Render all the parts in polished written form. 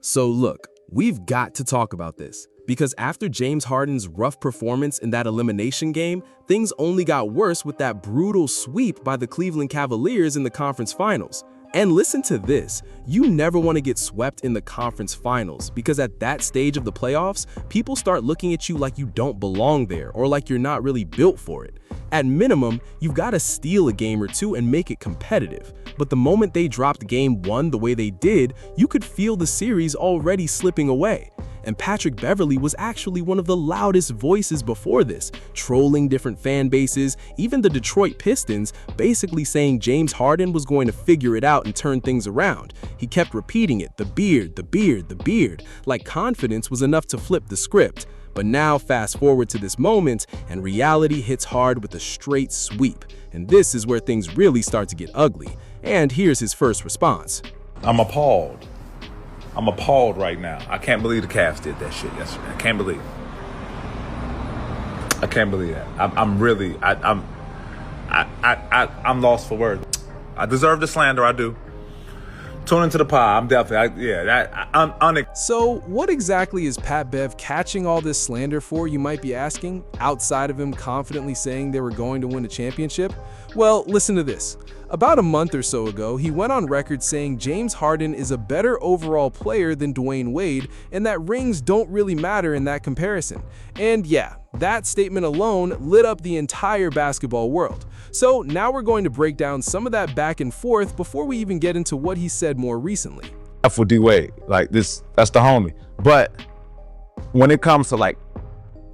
So look, we've got to talk about this. Because after James Harden's rough performance in that elimination game, things only got worse with that brutal sweep by the Cleveland Cavaliers in the conference finals. And listen to this, you never want to get swept in the conference finals because at that stage of the playoffs, people start looking at you like you don't belong there or like you're not really built for it. At minimum, you've got to steal a game or two and make it competitive. But the moment they dropped game 1 the way they did, you could feel the series already slipping away. And Patrick Beverley was actually one of the loudest voices before this, trolling different fan bases, even the Detroit Pistons, basically saying James Harden was going to figure it out and turn things around. He kept repeating it, the beard, the beard, the beard, like confidence was enough to flip the script. But now fast forward to this moment, and reality hits hard with a straight sweep. And this is where things really start to get ugly. And here's his first response. I'm appalled. I'm appalled right now. I can't believe the Cavs did that shit yesterday. I can't believe it. I can't believe that. I'm lost for words. I deserve the slander. I do. Tune into the pod. I'm definitely, So what exactly is Pat Bev catching all this slander for, you might be asking, outside of him confidently saying they were going to win a championship? Well, listen to this. About a month or so ago, he went on record saying James Harden is a better overall player than Dwyane Wade and that rings don't really matter in that comparison. And yeah, that statement alone lit up the entire basketball world. So now we're going to break down some of that back and forth before we even get into what he said more recently. For D-Wade, like this, that's the homie. But when it comes to like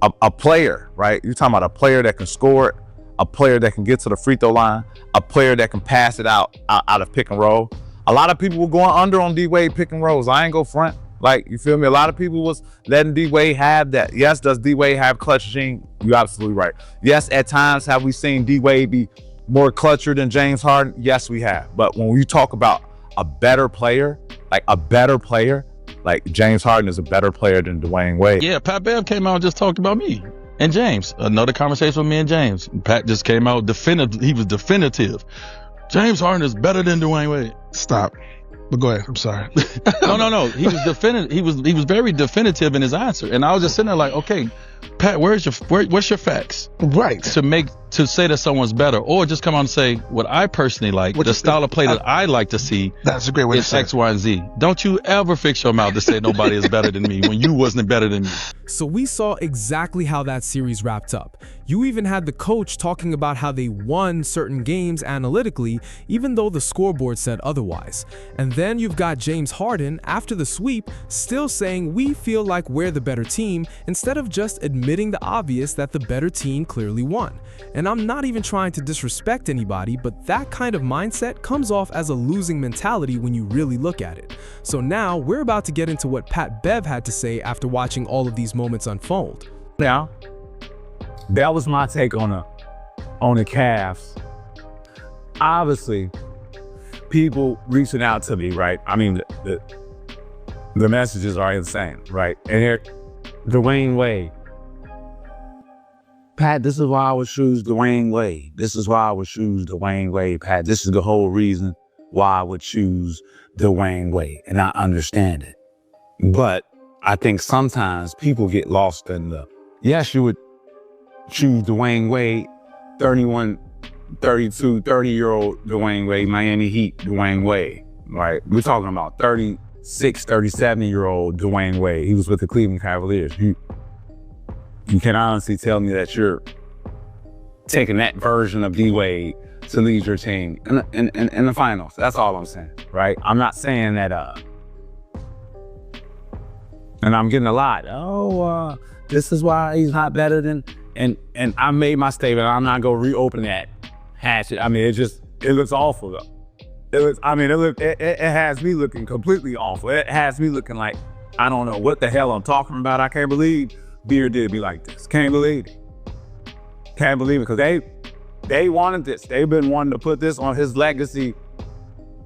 a player, right? You're talking about a player that can score it, a player that can get to the free throw line, a player that can pass it out of pick and roll. A lot of people were going under on D-Wade pick and rolls. I ain't go front. Like, you feel me? A lot of people was letting D-Wade have that. Yes, does D-Wade have clutch gene? You're absolutely right. Yes, at times have we seen D-Wade be more clutcher than James Harden? Yes, we have. But when we talk about a better player, like James Harden is a better player than Dwyane Wade. Yeah, Pat Bev came out and just talked about me and James. Another conversation with me and James. Pat just came out definitive. He was definitive. James Harden is better than Dwyane Wade. Stop. But go ahead. I'm sorry. No. He was definitive. He was very definitive in his answer, and I was just sitting there like, okay, Pat, what's your facts? Right. To say that someone's better, or just come on and say what I personally like, the style of play that I like to see. That's a great way to say X, Y, and Z. Don't you ever fix your mouth to say nobody is better than me when you wasn't better than me. So we saw exactly how that series wrapped up. You even had the coach talking about how they won certain games analytically, even though the scoreboard said otherwise. And then you've got James Harden, after the sweep, still saying we feel like we're the better team, instead of just admitting the obvious that the better team clearly won. And I'm not even trying to disrespect anybody, but that kind of mindset comes off as a losing mentality when you really look at it. So now we're about to get into what Pat Bev had to say after watching all of these moments unfold. Now, that was my take on the Cavs. Obviously, people reaching out to me, right? I mean, the messages are insane, right? And here, Dwyane Wade. Pat, this is why I would choose Dwyane Wade. This is why I would choose Dwyane Wade, Pat. This is the whole reason why I would choose Dwyane Wade. And I understand it. But I think sometimes people get lost in yes, you would choose Dwyane Wade, 31, 32, 30-year-old Dwyane Wade, Miami Heat Dwyane Wade, right? We're talking about 36, 37-year-old Dwyane Wade. He was with the Cleveland Cavaliers. You can honestly tell me that you're taking that version of D-Wade to lead your team in the finals. That's all I'm saying, right? I'm not saying that, and I'm getting a lot, this is why he's not better than, and I made my statement. I'm not gonna reopen that hatchet. I mean, it looks awful though. It has me looking completely awful. It has me looking like, I don't know what the hell I'm talking about. I can't believe Beard did me like this. Can't believe it. Can't believe it, because they wanted this. They've been wanting to put this on his legacy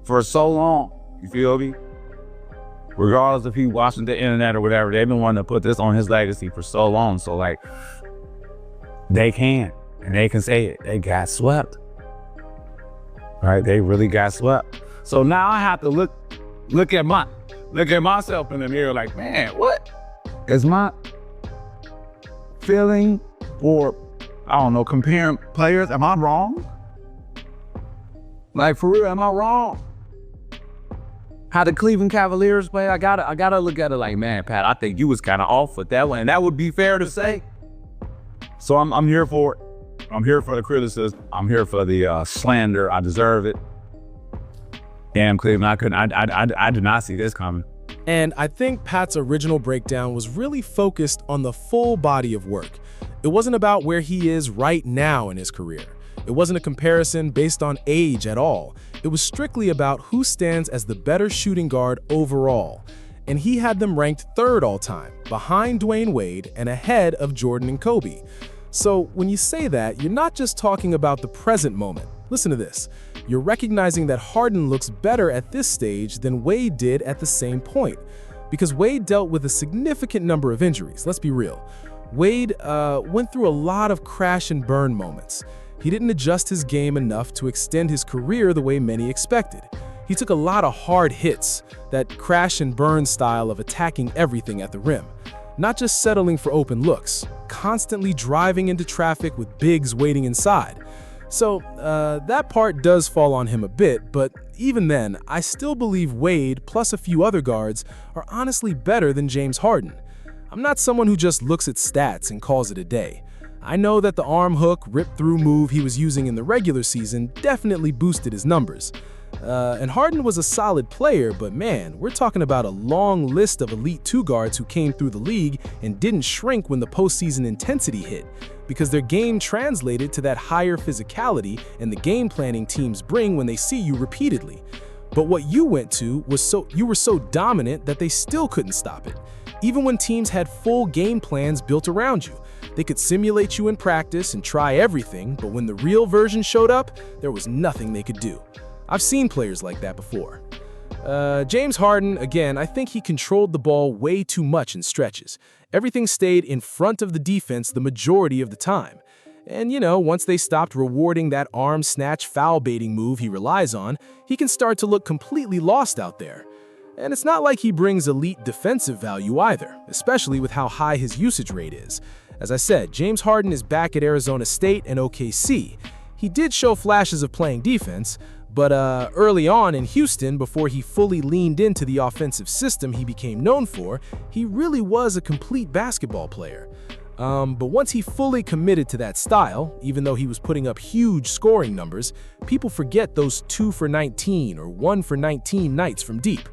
for so long. You feel me? Regardless if he watching the internet or whatever, they've been wanting to put this on his legacy for so long. So like, they can, and they can say it. They got swept. Right? They really got swept. So now I have to look at look at myself in the mirror like, man, what is my feeling or, I don't know, comparing players? Am I wrong? Like, for real, am I wrong? How the Cleveland Cavaliers play, I gotta look at it like, man, Pat, I think you was kind of off with that one, and that would be fair to say. So I'm here for it. I'm here for the criticism. I'm here for the slander. I deserve it. Damn, Cleveland, I did not see this coming. And I think Pat's original breakdown was really focused on the full body of work. It wasn't about where he is right now in his career. It wasn't a comparison based on age at all. It was strictly about who stands as the better shooting guard overall. And he had them ranked third all time, behind Dwyane Wade and ahead of Jordan and Kobe. So when you say that, you're not just talking about the present moment. Listen to this. You're recognizing that Harden looks better at this stage than Wade did at the same point. Because Wade dealt with a significant number of injuries, let's be real. Wade went through a lot of crash and burn moments. He didn't adjust his game enough to extend his career the way many expected. He took a lot of hard hits, that crash and burn style of attacking everything at the rim. Not just settling for open looks, constantly driving into traffic with bigs waiting inside. So that part does fall on him a bit, but even then, I still believe Wade plus a few other guards are honestly better than James Harden. I'm not someone who just looks at stats and calls it a day. I know that the arm hook, rip-through move he was using in the regular season definitely boosted his numbers. And Harden was a solid player, but man, we're talking about a long list of elite two guards who came through the league and didn't shrink when the postseason intensity hit, because their game translated to that higher physicality and the game planning teams bring when they see you repeatedly. But what you went to was you were so dominant that they still couldn't stop it. Even when teams had full game plans built around you, they could simulate you in practice and try everything, but when the real version showed up, there was nothing they could do. I've seen players like that before. James Harden, again, I think he controlled the ball way too much in stretches. Everything stayed in front of the defense the majority of the time. And once they stopped rewarding that arm snatch foul baiting move he relies on, he can start to look completely lost out there. And it's not like he brings elite defensive value either, especially with how high his usage rate is. As I said, James Harden is back at Arizona State and OKC. He did show flashes of playing defense, but early on in Houston, before he fully leaned into the offensive system he became known for, he really was a complete basketball player. But once he fully committed to that style, even though he was putting up huge scoring numbers, people forget those 2 for 19 or 1 for 19 nights from deep.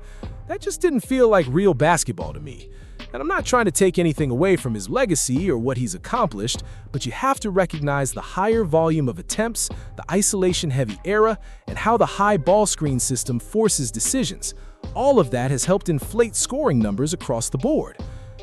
That just didn't feel like real basketball to me. And I'm not trying to take anything away from his legacy or what he's accomplished, but you have to recognize the higher volume of attempts, the isolation-heavy era, and how the high ball screen system forces decisions. All of that has helped inflate scoring numbers across the board.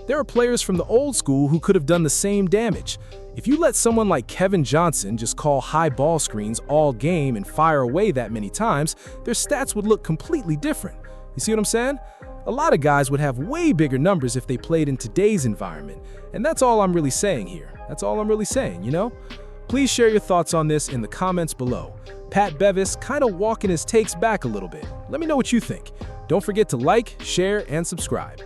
There are players from the old school who could have done the same damage. If you let someone like Kevin Johnson just call high ball screens all game and fire away that many times, their stats would look completely different. You see what I'm saying? A lot of guys would have way bigger numbers if they played in today's environment. And that's all I'm really saying here. That's all I'm really saying, Please share your thoughts on this in the comments below. Pat Bevis kind of walking his takes back a little bit. Let me know what you think. Don't forget to like, share, and subscribe.